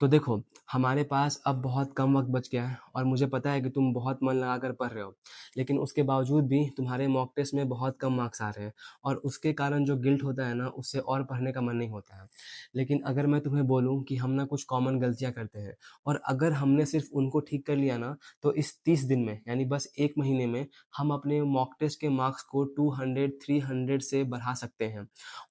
तो देखो, हमारे पास अब बहुत कम वक़्त बच गया है और मुझे पता है कि तुम बहुत मन लगाकर पढ़ रहे हो। लेकिन उसके बावजूद भी तुम्हारे मॉक टेस्ट में बहुत कम मार्क्स आ रहे हैं और उसके कारण जो गिल्ट होता है ना, उससे और पढ़ने का मन नहीं होता है। लेकिन अगर मैं तुम्हें बोलूँ कि हम ना कुछ कॉमन गलतियाँ करते हैं और अगर हमने सिर्फ़ उनको ठीक कर लिया ना, तो इस 30 दिन में यानी बस 1 महीने में हम अपने मॉक टेस्ट के मार्क्स को 200, 300 से बढ़ा सकते हैं।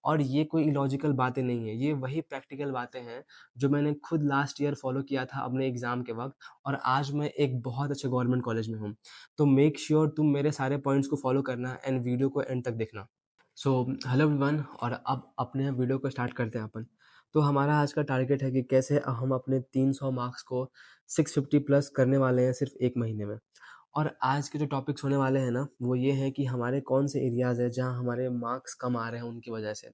और ये कोई इलॉजिकल बातें नहीं है, ये वही प्रैक्टिकल बातें हैं जो मैंने खुद लास्ट ईयर फॉलो किया था अपने एग्ज़ाम के वक़्त और आज मैं एक बहुत अच्छे गवर्नमेंट कॉलेज में हूँ। तो मेक श्योर तुम मेरे सारे पॉइंट्स को फॉलो करना एंड वीडियो को एंड तक देखना। सो हेलो एवरीवन और अब अपने वीडियो को स्टार्ट करते हैं अपन। तो हमारा आज का टारगेट है कि कैसे हम अपने 300 मार्क्स को 650 प्लस करने वाले हैं सिर्फ़ 1 महीने में। और आज के जो टॉपिक्स होने वाले हैं ना, वो ये हैं कि हमारे कौन से एरियाज़ हैं जहाँ हमारे मार्क्स कम आ रहे हैं उनकी वजह से।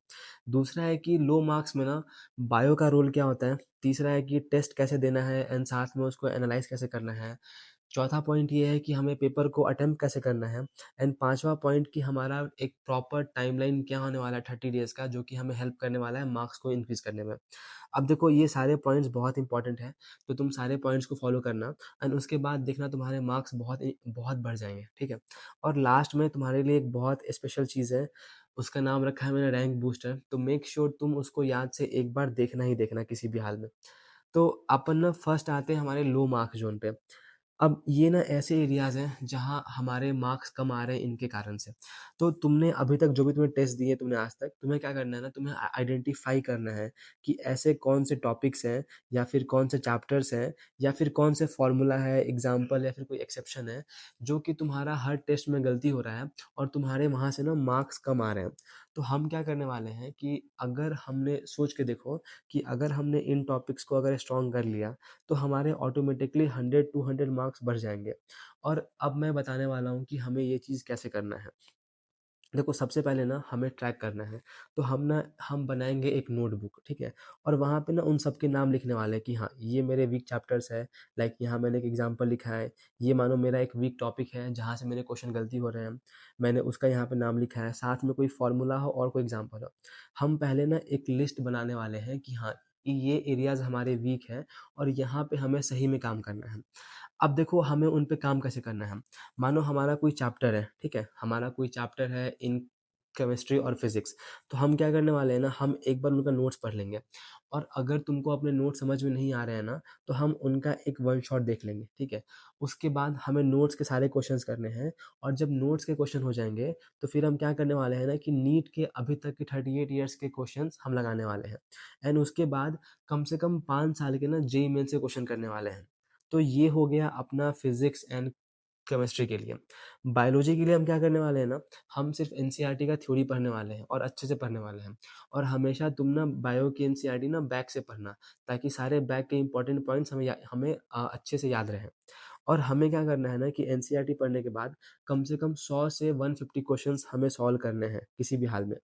दूसरा है कि लो मार्क्स में ना बायो का रोल क्या होता है। तीसरा है कि टेस्ट कैसे देना है एंड साथ में उसको एनालाइज़ कैसे करना है। चौथा पॉइंट ये है कि हमें पेपर को अटेम्प्ट कैसे करना है एंड पाँचवा पॉइंट कि हमारा एक प्रॉपर टाइमलाइन क्या होने वाला है 30 डेज़ का, जो कि हमें हेल्प करने वाला है मार्क्स को इंक्रीज़ करने में। अब देखो ये सारे पॉइंट्स बहुत इंपॉर्टेंट हैं, तो तुम सारे पॉइंट्स को फ़ॉलो करना एंड उसके बाद देखना तुम्हारे मार्क्स बहुत बढ़ जाएँगे, ठीक है? और लास्ट में तुम्हारे लिए एक बहुत स्पेशल चीज़ है, उसका नाम रखा है मैंने रैंक बूस्टर, तो मेक श्योर तुम उसको याद से एक बार देखना ही देखना किसी भी हाल में। तो अपन ना फर्स्ट आते हैं हमारे लो मार्क्स ज़ोन पे। अब ये ना ऐसे एरियाज़ हैं जहाँ हमारे मार्क्स कम आ रहे हैं इनके कारण से। तो तुमने अभी तक जो भी तुम्हें टेस्ट दिए तुमने आज तक, तुम्हें क्या करना है ना, तुम्हें आइडेंटिफ़ाई करना है कि ऐसे कौन से टॉपिक्स हैं या फिर कौन से चैप्टर्स हैं या फिर कौन से फ़ॉर्मूला है, एग्ज़ाम्पल या फिर कोई एक्सेप्शन है, जो कि तुम्हारा हर टेस्ट में गलती हो रहा है और तुम्हारे वहाँ से ना मार्क्स कम आ रहे हैं। तो हम क्या करने वाले हैं कि अगर हमने सोच के देखो कि अगर हमने इन टॉपिक्स को अगर स्ट्रॉन्ग कर लिया तो हमारे ऑटोमेटिकली 100-200 मार्क्स बढ़ जाएँगे। और अब मैं बताने वाला हूँ कि हमें ये चीज़ कैसे करना है। देखो सबसे पहले ना हमें ट्रैक करना है, तो हम बनाएँगे एक नोटबुक, ठीक है? और वहाँ पे ना उन सब के नाम लिखने वाले हैं कि हाँ, ये मेरे वीक चैप्टर्स है, लाइक यहाँ मैंने एक एग्ज़ाम्पल लिखा है, ये मानो मेरा एक वीक टॉपिक है जहाँ से मेरे क्वेश्चन गलती हो रहे हैं, मैंने उसका यहाँ पे नाम लिखा है, साथ में कोई फ़ॉर्मूला हो और कोई एग्ज़ाम्पल हो। हम पहले ना एक लिस्ट बनाने वाले हैं कि हाँ, ये एरियाज़ हमारे वीक हैं और यहाँ पे हमें सही में काम करना है। अब देखो हमें उन पे काम कैसे करना है। मानो हमारा कोई चैप्टर है, ठीक है? हमारा कोई चैप्टर है इन केमिस्ट्री और फिज़िक्स, तो हम क्या करने वाले हैं ना, हम एक बार उनका नोट्स पढ़ लेंगे और अगर तुमको अपने नोट्स समझ में नहीं आ रहे हैं ना, तो हम उनका एक वन शॉट देख लेंगे, ठीक है? उसके बाद हमें नोट्स के सारे क्वेश्चंस करने हैं और जब नोट्स के क्वेश्चन हो जाएँगे, तो फिर हम क्या करने वाले हैं ना कि नीट के अभी तक के 38 ईयर्स के क्वेश्चंस हम लगाने वाले हैं एंड उसके बाद कम से कम 5 साल के ना जेईई मेन्स के क्वेश्चन करने वाले हैं। तो ये हो गया अपना फिज़िक्स एंड केमिस्ट्री के लिए। बायोलॉजी के लिए हम क्या करने वाले हैं ना, हम सिर्फ़ एनसीईआरटी का थ्योरी पढ़ने वाले हैं और अच्छे से पढ़ने वाले हैं। और हमेशा तुम ना बायो की एनसीईआरटी ना बैक से पढ़ना, ताकि सारे बैक के इम्पोर्टेंट पॉइंट्स हमें अच्छे से याद रहें। और हमें क्या करना है ना कि एनसीईआरटी पढ़ने के बाद कम से कम 100 से 150 क्वेश्चन्स हमें सॉल्व करने हैं, किसी भी हाल में।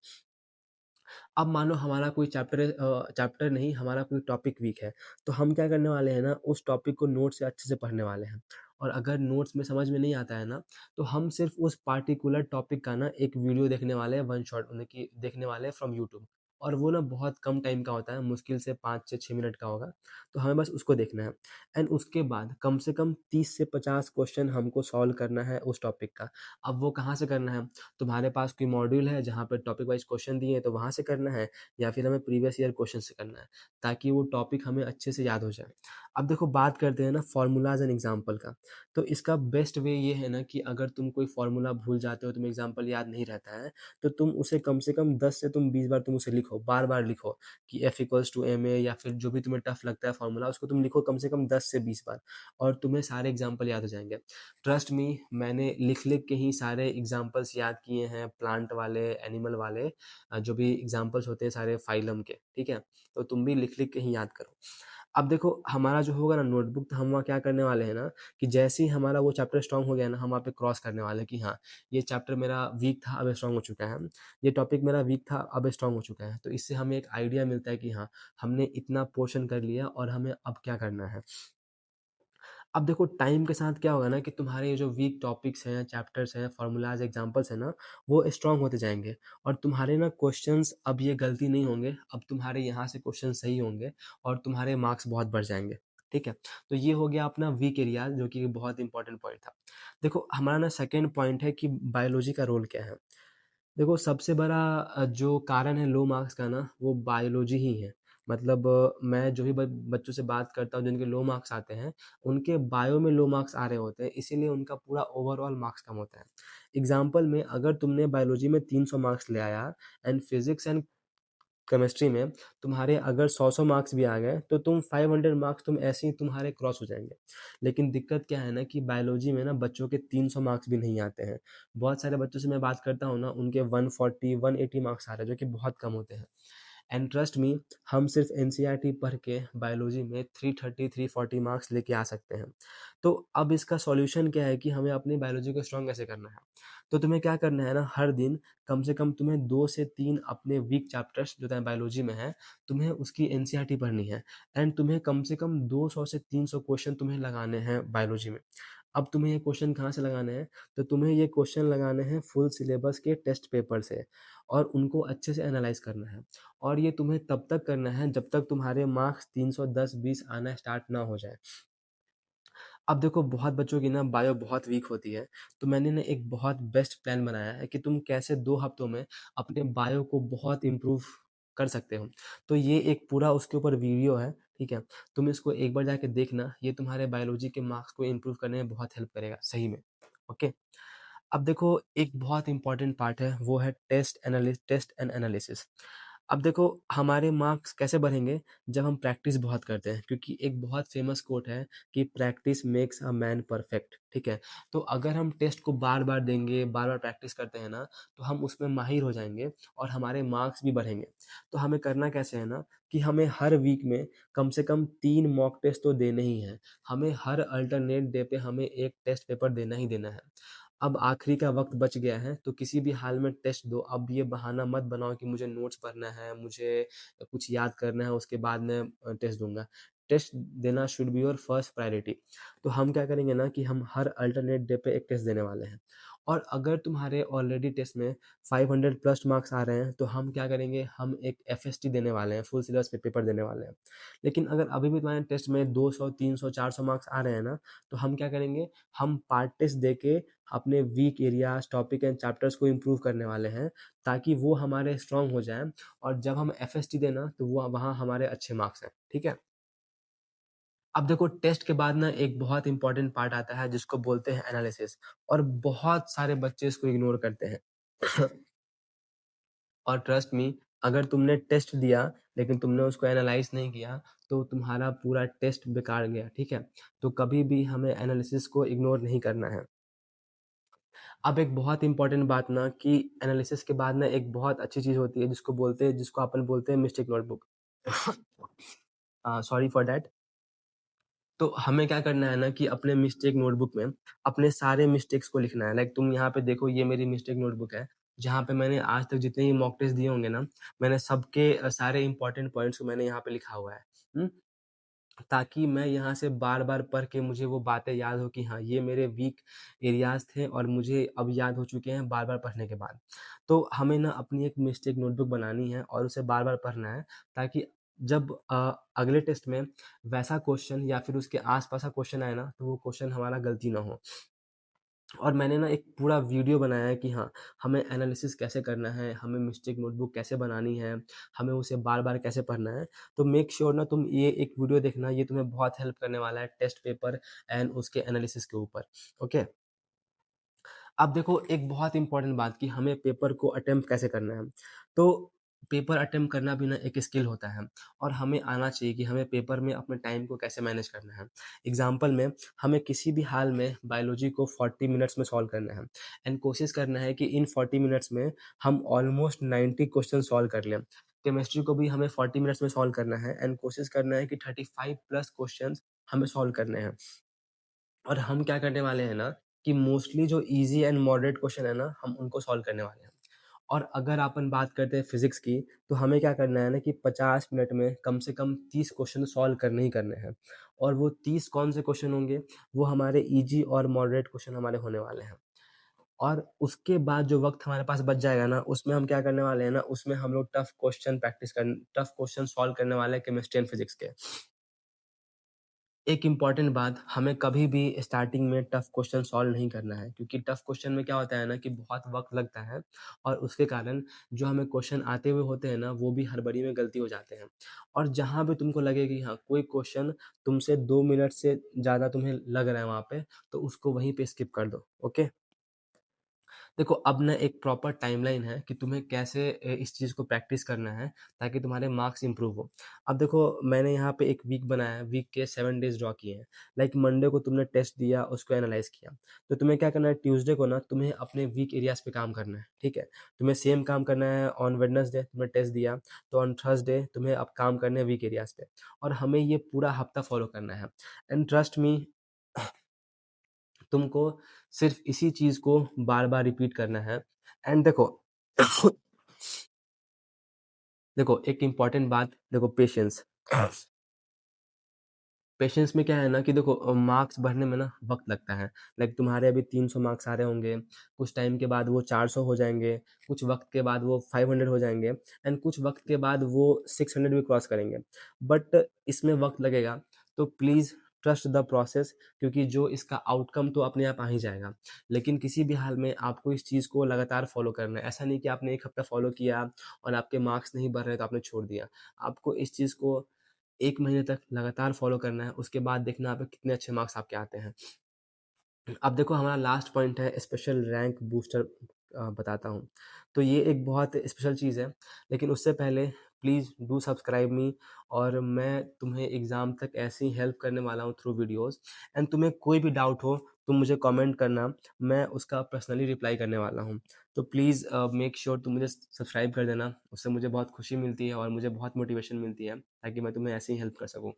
अब मानो हमारा कोई चैप्टर नहीं, हमारा कोई टॉपिक वीक है, तो हम क्या करने वाले हैं ना, उस टॉपिक को नोट से अच्छे से पढ़ने वाले हैं। और अगर नोट्स में समझ में नहीं आता है ना, तो हम सिर्फ़ उस पार्टिकुलर टॉपिक का ना एक वीडियो देखने वाले हैं, वन शॉट मतलब कि देखने वाले हैं फ्रॉम यूट्यूब। और वो ना बहुत कम टाइम का होता है, मुश्किल से 5 से 6 मिनट का होगा, तो हमें बस उसको देखना है। एंड उसके बाद कम से कम 30 से 50 क्वेश्चन हमको सॉल्व करना है उस टॉपिक का। अब वो कहाँ से करना है? तुम्हारे पास कोई मॉड्यूल है जहाँ पे टॉपिक वाइज़ क्वेश्चन दिए हैं तो वहाँ से करना है या फिर हमें प्रीवियस ईयर क्वेश्चन से करना है, ताकि वो टॉपिक हमें अच्छे से याद हो जाए। अब देखो बात करते हैं ना फ़ॉर्मूलाज़ एंड एग्ज़ाम्पल का, तो इसका बेस्ट वे ये है ना कि अगर तुम कोई फ़ॉर्मूला भूल जाते हो, तुम्हें एग्ज़ाम्पल याद नहीं रहता है, तो तुम उसे कम से कम 10 से तुम 20 बार तुम उसे लिखो, बार-बार लिखो कि F इक्वल्स टू ma या फिर जो भी तुम्हें टफ़ लगता है फ़ॉर्मूला उसको तुम लिखो कम से कम 10 से 20 बार और तुम्हें सारे एग्ज़ाम्पल याद हो जाएँगे। ट्रस्ट मी, मैंने लिख-लिख के ही सारे एग्ज़ाम्पल्स याद किए हैं, प्लांट वाले, एनिमल वाले, जो भी एग्ज़ाम्पल्स होते हैं सारे फाइलम के, ठीक है? तो तुम भी लिख-लिख के ही याद करो। अब देखो हमारा जो होगा ना नोटबुक, तो हम वहाँ क्या करने वाले हैं ना कि जैसे ही हमारा वो चैप्टर स्ट्रॉन्ग हो गया ना, हम वहाँ पे क्रॉस करने वाले हैं कि हाँ, ये चैप्टर मेरा वीक था, अब स्ट्रॉन्ग हो चुका है। ये टॉपिक मेरा वीक था, अब स्ट्रॉन्ग हो चुका है। तो इससे हमें एक आइडिया मिलता है कि हाँ, हमने इतना पोर्शन कर लिया और हमें अब क्या करना है। अब देखो टाइम के साथ क्या होगा ना कि तुम्हारे ये जो वीक टॉपिक्स हैं, चैप्टर्स हैं, फ़ॉर्मूलाज़, एग्ज़ाम्पल्स हैं ना, वो स्ट्रॉन्ग होते जाएँगे और तुम्हारे ना क्वेश्चन्स अब ये गलती नहीं होंगे, अब तुम्हारे यहाँ से क्वेश्चन सही होंगे और तुम्हारे मार्क्स बहुत बढ़ जाएँगे, ठीक है? तो ये हो गया अपना वीक एरिया जो कि बहुत इम्पोर्टेंट पॉइंट था। देखो हमारा ना सेकंड पॉइंट है कि बायोलॉजी का रोल क्या है? देखो सबसे बड़ा जो कारण है लो मार्क्स का ना वो बायोलॉजी ही है। मतलब मैं जो भी ब बच्चों से बात करता हूँ जिनके लो मार्क्स आते हैं, उनके बायो में लो मार्क्स आ रहे होते हैं, इसीलिए उनका पूरा ओवरऑल मार्क्स कम होता है। एग्ज़ाम्पल में अगर तुमने बायोलॉजी में 300 मार्क्स ले आया एंड फिज़िक्स एंड केमिस्ट्री में तुम्हारे अगर 100-100 मार्क्स भी आ गए, तो तुम 500 मार्क्स तुम ऐसे ही तुम्हारे क्रॉस हो जाएँगे। लेकिन दिक्कत क्या है ना कि बायोलॉजी में ना बच्चों के 300 मार्क्स भी नहीं आते हैं। बहुत सारे बच्चों से मैं बात करता हूँ ना, उनके 140, 180 मार्क्स आ रहे हैं, जो कि बहुत कम होते हैं। एंड ट्रस्ट मी, हम सिर्फ एनसीईआरटी पढ़ के बायोलॉजी में 330, 340 मार्क्स लेके आ सकते हैं। तो अब इसका सॉल्यूशन क्या है कि हमें अपनी बायोलॉजी को स्ट्रॉन्ग कैसे करना है? तो तुम्हें क्या करना है ना, हर दिन कम से कम तुम्हें 2 से 3 अपने वीक चैप्टर्स जो तुम्हें बायोलॉजी में है, तुम्हें उसकी एनसीईआरटी पढ़नी है एंड तुम्हें कम से कम 200 से 300 क्वेश्चन तुम्हें लगाने हैं बायोलॉजी में। अब तुम्हें ये क्वेश्चन कहाँ से लगाने हैं? तो तुम्हें ये क्वेश्चन लगाने हैं फुल सिलेबस के टेस्ट पेपर से और उनको अच्छे से एनालाइज़ करना है। और ये तुम्हें तब तक करना है जब तक तुम्हारे मार्क्स 310-20 आना स्टार्ट ना हो जाए। अब देखो बहुत बच्चों की ना बायो बहुत वीक होती है, तो मैंने ना एक बहुत बेस्ट प्लान बनाया है कि तुम कैसे 2 हफ्तों में अपने बायो को बहुत इम्प्रूव कर सकते हो। तो ये एक पूरा उसके ऊपर वीडियो है, ठीक है? तुम इसको एक बार जाके देखना, ये तुम्हारे बायोलॉजी के मार्क्स को इम्प्रूव करने में बहुत हेल्प करेगा, सही में। ओके? अब देखो एक बहुत इम्पोर्टेंट पार्ट है, वो है टेस्ट एंड एनालिसिस। अब देखो हमारे मार्क्स कैसे बढ़ेंगे जब हम प्रैक्टिस बहुत करते हैं, क्योंकि एक बहुत फेमस कोट है कि practice makes a man perfect, ठीक है? तो अगर हम टेस्ट को बार-बार देंगे, बार-बार प्रैक्टिस करते हैं ना, तो हम उसमें माहिर हो जाएँगे और हमारे मार्क्स भी बढ़ेंगे। तो हमें करना कैसे है ना कि हमें हर वीक में कम से कम 3 मॉक टेस्ट तो देने ही हैं। हमें हर अल्टरनेट डे पे हमें 1 टेस्ट पेपर देना ही देना है। अब आखिरी का वक़्त बच गया है, तो किसी भी हाल में टेस्ट दो। अब ये बहाना मत बनाओ कि मुझे नोट्स पढ़ना है, मुझे कुछ याद करना है, उसके बाद मैं टेस्ट दूँगा। टेस्ट देना should be your first priority. तो हम क्या करेंगे ना कि हम हर अल्टरनेट डे पे एक टेस्ट देने वाले हैं। और अगर तुम्हारे ऑलरेडी टेस्ट में 500 प्लस मार्क्स आ रहे हैं, तो हम क्या करेंगे, हम एक एफएसटी देने वाले हैं, फुल सिलेबस पे पेपर देने वाले हैं। लेकिन अगर अभी भी तुम्हारे टेस्ट में 200, 300, 400 मार्क्स आ रहे हैं ना, तो हम क्या करेंगे, हम पार्ट टेस्ट देके अपने week areas, topic and chapters को इम्प्रूव करने वाले हैं, ताकि वो हमारे स्ट्रॉन्ग हो जाएँ और जब हम एफएसटी दें ना, तो वो वहाँ हमारे अच्छे मार्क्स हैं, ठीक है? अब देखो टेस्ट के बाद ना एक बहुत इम्पोर्टेंट पार्ट आता है जिसको बोलते हैं एनालिसिस और बहुत सारे बच्चे इसको इग्नोर करते हैं। और ट्रस्ट मी, अगर तुमने टेस्ट दिया लेकिन तुमने उसको एनालाइज़ नहीं किया, तो तुम्हारा पूरा टेस्ट बेकार गया, ठीक है? तो कभी भी हमें एनालिसिस को इग्नोर नहीं करना है। अब एक बहुत इम्पोर्टेंट बात ना कि एनालिसिस के बाद ना एक बहुत अच्छी चीज़ होती है जिसको अपन बोलते हैं mistake notebook. Sorry for that. तो हमें क्या करना है ना कि अपने मिस्टेक नोटबुक में अपने सारे मिस्टेक्स को लिखना है। लाइक तुम यहाँ पे देखो, ये मेरी मिस्टेक नोटबुक है, जहाँ पे मैंने आज तक जितने ही मॉक टेस्ट दिए होंगे ना, मैंने सबके सारे इम्पोर्टेंट पॉइंट्स को मैंने यहाँ पे लिखा हुआ है। हुँ? ताकि मैं यहाँ से बार-बार पढ़ के मुझे वो बातें याद हो कि हाँ, ये मेरे वीक एरियाज़ थे और मुझे अब याद हो चुके हैं बार-बार पढ़ने के बाद। तो हमें ना अपनी एक मिस्टेक नोटबुक बनानी है और उसे बार-बार पढ़ना है, ताकि जब अगले टेस्ट में वैसा क्वेश्चन या फिर उसके आस-पास का क्वेश्चन आए ना, तो वो क्वेश्चन हमारा गलती ना हो। और मैंने ना एक पूरा वीडियो बनाया है कि हाँ, हमें एनालिसिस कैसे करना है, हमें मिस्टेक नोटबुक कैसे बनानी है, हमें उसे बार-बार कैसे पढ़ना है। तो मेक श्योर ना तुम ये एक वीडियो देखना, ये तुम्हें बहुत हेल्प करने वाला है टेस्ट पेपर एंड उसके एनालिसिस के ऊपर। ओके? अब देखो एक बहुत इम्पोर्टेंट बात कि हमें पेपर को अटेम्प्ट कैसे करना है। तो पेपर अटेम्प्ट करना भी ना एक स्किल होता है और हमें आना चाहिए कि हमें पेपर में अपने टाइम को कैसे मैनेज करना है। एग्ज़ाम्पल में हमें किसी भी हाल में बायोलॉजी को 40 मिनट्स में सॉल्व करना है एंड कोशिश करना है कि इन 40 मिनट्स में हम ऑलमोस्ट 90 क्वेश्चन सॉल्व कर लें। केमिस्ट्री को भी हमें 40 मिनट्स में सॉल्व करना है एंड कोशिश करना है कि 35 प्लस क्वेश्चंस हमें सॉल्व करने हैं। और हम क्या करने वाले हैं ना कि मोस्टली जो ईज़ी एंड मॉडरेट क्वेश्चन है ना, हम उनको सॉल्व करने वाले हैं। और अगर अपन बात करते हैं फिज़िक्स की, तो हमें क्या करना है ना कि 50 मिनट में कम से कम 30 क्वेश्चन सॉल्व करने ही करने हैं। और वो 30 कौन से क्वेश्चन होंगे? वो हमारे ईज़ी और मॉडरेट क्वेश्चन हमारे होने वाले हैं। और उसके बाद जो वक़्त हमारे पास बच जाएगा ना, उसमें हम क्या करने वाले हैं ना, उसमें हम लोग टफ़ क्वेश्चन सॉल्व करने वाले हैं केमिस्ट्री एंड फिज़िक्स के। एक इम्पॉर्टेंट बात, हमें कभी भी स्टार्टिंग में टफ़ क्वेश्चन सॉल्व नहीं करना है, क्योंकि टफ़ क्वेश्चन में क्या होता है ना कि बहुत वक़्त लगता है और उसके कारण जो हमें क्वेश्चन आते हुए होते हैं ना, वो भी हड़बड़ी में गलती हो जाते हैं। और जहाँ भी तुमको लगे कि हाँ, कोई क्वेश्चन तुमसे 2 मिनट से ज़्यादा तुम्हें लग रहा है वहाँ पे, तो उसको वहीं पे स्किप कर दो, ओके? देखो, अब ना एक प्रॉपर टाइमलाइन है कि तुम्हें कैसे इस चीज़ को प्रैक्टिस करना है ताकि तुम्हारे मार्क्स इम्प्रूव हो। अब देखो, मैंने यहाँ पे एक वीक बनाया है, वीक के 7 डेज़ ड्रॉ किए हैं। लाइक मंडे को तुमने टेस्ट दिया, उसको एनालाइज़ किया। तो तुम्हें क्या करना है, ट्यूसडे को ना तुम्हें अपने वीक एरियाज़ पे काम करना है, ठीक है? तुम्हें सेम काम करना है ऑन वेडनेसडे, तुमने टेस्ट दिया, तो ऑन थर्सडे तुम्हें अब काम करने हैं वीक एरियाज़ पे और हमें ये पूरा हफ्ता फॉलो करना है। एंड ट्रस्ट मी, तुमको सिर्फ़ इसी चीज़ को बार-बार रिपीट करना है। एंड देखो देखो, एक इम्पॉर्टेंट बात, देखो, पेशेंस। पेशेंस में क्या है ना कि देखो, मार्क्स बढ़ने में ना वक़्त लगता है। लाइक तुम्हारे अभी 300 मार्क्स आ रहे होंगे, कुछ टाइम के बाद वो 400 हो जाएँगे, कुछ वक़्त के बाद वो 500 हो जाएँगे एंड कुछ वक़्त के बाद वो 600 भी क्रॉस करेंगे। बट इसमें वक़्त लगेगा, तो प्लीज़ ट्रस्ट द प्रोसेस, क्योंकि जो इसका आउटकम तो अपने आप आ ही जाएगा। लेकिन किसी भी हाल में आपको इस चीज़ को लगातार फ़ॉलो करना है। ऐसा नहीं कि आपने 1 हफ़्ता फ़ॉलो किया और आपके मार्क्स नहीं बढ़ रहे तो आपने छोड़ दिया। आपको इस चीज़ को 1 महीने तक लगातार फ़ॉलो करना है, उसके बाद देखना आप कितने अच्छे मार्क्स आपके आते हैं। अब देखो, हमारा लास्ट पॉइंट है स्पेशल रैंक बूस्टर, बताता हूँ। तो ये एक बहुत स्पेशल चीज़ है, लेकिन उससे पहले प्लीज़ डू सब्सक्राइब मी, और मैं तुम्हें एग्ज़ाम तक ऐसे ही हेल्प करने वाला हूँ थ्रू वीडियोज़। एंड तुम्हें कोई भी डाउट हो, तुम मुझे कमेंट करना, मैं उसका पर्सनली रिप्लाई करने वाला हूँ। तो प्लीज़ मेक श्योर तुम मुझे सब्सक्राइब कर देना, उससे मुझे बहुत खुशी मिलती है और मुझे बहुत मोटिवेशन मिलती है, ताकि मैं तुम्हें ऐसे ही हेल्प कर सकूँ।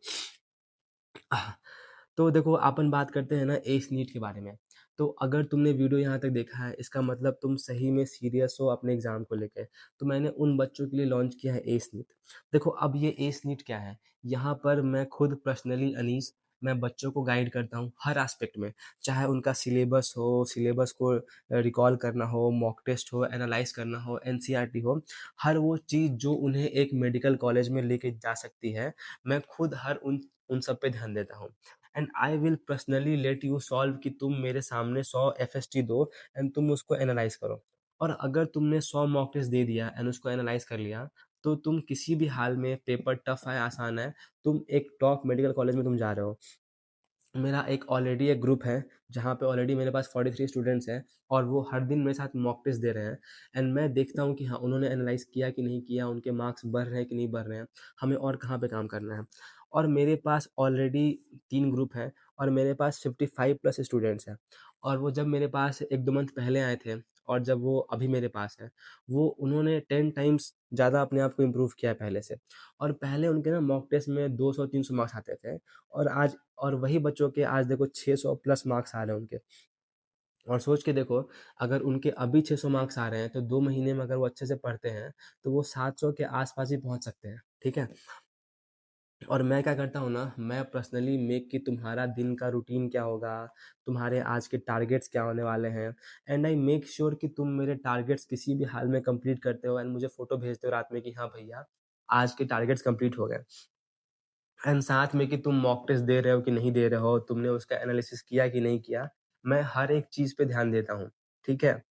तो देखो, अपन बात करते हैं ना एस नीट के बारे में। तो अगर तुमने वीडियो यहाँ तक देखा है, इसका मतलब तुम सही में सीरियस हो अपने एग्ज़ाम को लेके। तो मैंने उन बच्चों के लिए लॉन्च किया है एस नीट। देखो, अब ये एस नीट क्या है? यहाँ पर मैं खुद पर्सनली अनीस, मैं बच्चों को गाइड करता हूँ हर एस्पेक्ट में। चाहे उनका सिलेबस हो, सिलेबस को रिकॉल करना हो, मॉक टेस्ट हो, एनालाइज़ करना हो, एनसीईआरटी हो, हर वो चीज़ जो उन्हें एक मेडिकल कॉलेज में लेके जा सकती है, मैं खुद हर उन सब पे ध्यान देता हूँ। And I will personally let you solve, कि तुम मेरे सामने 100 एफएसटी दो एंड तुम उसको एनालाइज करो। और अगर तुमने 100 मॉक टेस्ट दे दिया एंड उसको एनालाइज कर लिया, तो तुम किसी भी हाल में, पेपर टफ है आसान है, तुम एक टॉप मेडिकल कॉलेज में तुम जा रहे हो। मेरा ऑलरेडी एक ग्रुप है, जहाँ पे ऑलरेडी मेरे पास 43 स्टूडेंट्स हैं और वो हर दिन मेरे साथ मॉक टेस्ट दे रहे हैं। एंड मैं देखता हूँ कि हाँ, उन्होंने एनालाइज़ किया कि नहीं किया, उनके मार्क्स बढ़ रहे हैं कि नहीं बढ़ रहे हैं, हमें और कहाँ पे काम करना है। और मेरे पास ऑलरेडी 3 ग्रुप हैं और मेरे पास 55 प्लस स्टूडेंट्स हैं। और वो जब मेरे पास 1-2 मंथ पहले आए थे और जब वो अभी मेरे पास हैं, वो उन्होंने 10 टाइम्स ज़्यादा अपने आप को इम्प्रूव किया है पहले से। और पहले उनके ना मॉक टेस्ट में 200-300 मार्क्स आते थे, और आज, और वही बच्चों के आज देखो 600 प्लस मार्क्स आ रहे हैं उनके। और सोच के देखो, अगर उनके अभी 600 मार्क्स आ रहे हैं, तो 2 महीने में अगर वो अच्छे से पढ़ते हैं, तो वो 700 के आस-पास ही पहुँच सकते हैं, ठीक है? और मैं क्या करता हूँ ना, मैं पर्सनली मेक कि तुम्हारा दिन का रूटीन क्या होगा, तुम्हारे आज के टारगेट्स क्या होने वाले हैं, एंड आई मेक श्योर कि तुम मेरे टारगेट्स किसी भी हाल में कंप्लीट करते हो एंड मुझे फ़ोटो भेजते हो रात में कि हाँ भैया, आज के टारगेट्स कंप्लीट हो गए। एंड साथ में कि तुम मॉक टेस्ट दे रहे हो कि नहीं दे रहे हो, तुमने उसका एनालिसिस किया कि नहीं किया, मैं हर एक चीज़ पे ध्यान देता हूँ, ठीक है?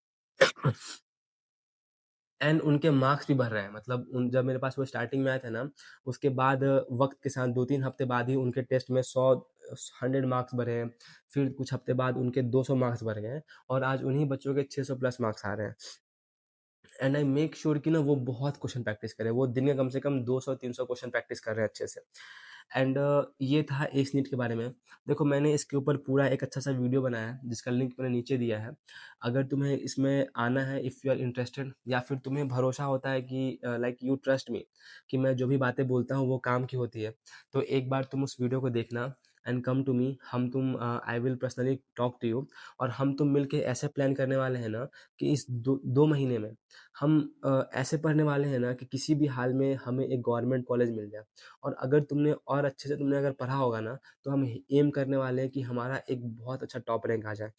एंड उनके मार्क्स भी बढ़ रहे हैं, मतलब उन जब मेरे पास वो स्टार्टिंग में आए थे ना, उसके बाद वक़्त के साथ 2-3 हफ्ते बाद ही उनके टेस्ट में 100 मार्क्स बढ़े हैं, फिर कुछ हफ्ते बाद उनके 200 मार्क्स बढ़ गए हैं और आज उन्हीं बच्चों के 600 प्लस मार्क्स आ रहे हैं। एंड आई मेक श्योर कि ना वो बहुत क्वेश्चन प्रैक्टिस करें, वो दिन में कम से कम 200-300 क्वेश्चन प्रैक्टिस कर रहे हैं अच्छे से। एंड ये था एस नीट के बारे में। देखो, मैंने इसके ऊपर पूरा एक अच्छा सा वीडियो बनाया है, जिसका लिंक मैंने नीचे दिया है। अगर तुम्हें इसमें आना है, इफ़ यू आर इंटरेस्टेड, या फिर तुम्हें भरोसा होता है कि लाइक यू ट्रस्ट मी, कि मैं जो भी बातें बोलता हूँ वो काम की होती है, तो एक बार तुम उस वीडियो को देखना। एंड कम टू मी, हम तुम I will personally talk to you, और हम तुम मिल के ऐसे प्लान करने वाले हैं ना कि इस 2 महीने में हम ऐसे पढ़ने वाले हैं ना कि किसी भी हाल में हमें एक गवर्नमेंट कॉलेज मिल जाए। और अगर तुमने और अच्छे से तुमने अगर पढ़ा होगा ना, तो हम एम करने वाले हैं कि हमारा एक बहुत अच्छा टॉप रैंक आ जाए।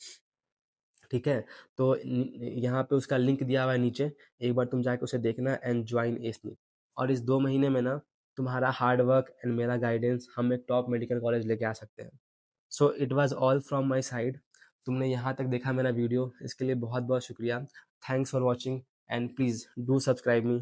ठीक है? तो यहाँ पे उसका लिंक दिया हुआ है नीचे, एक बार तुम जाके उसे देखना एंड जॉइन एसनी। और इस 2 महीने में ना तुम्हारा हार्ड वर्क एंड मेरा गाइडेंस हम एक टॉप मेडिकल कॉलेज लेके आ सकते हैं। So it was all from my side. तुमने यहाँ तक देखा मेरा वीडियो, इसके लिए बहुत-बहुत शुक्रिया। Thanks for watching and please do subscribe me.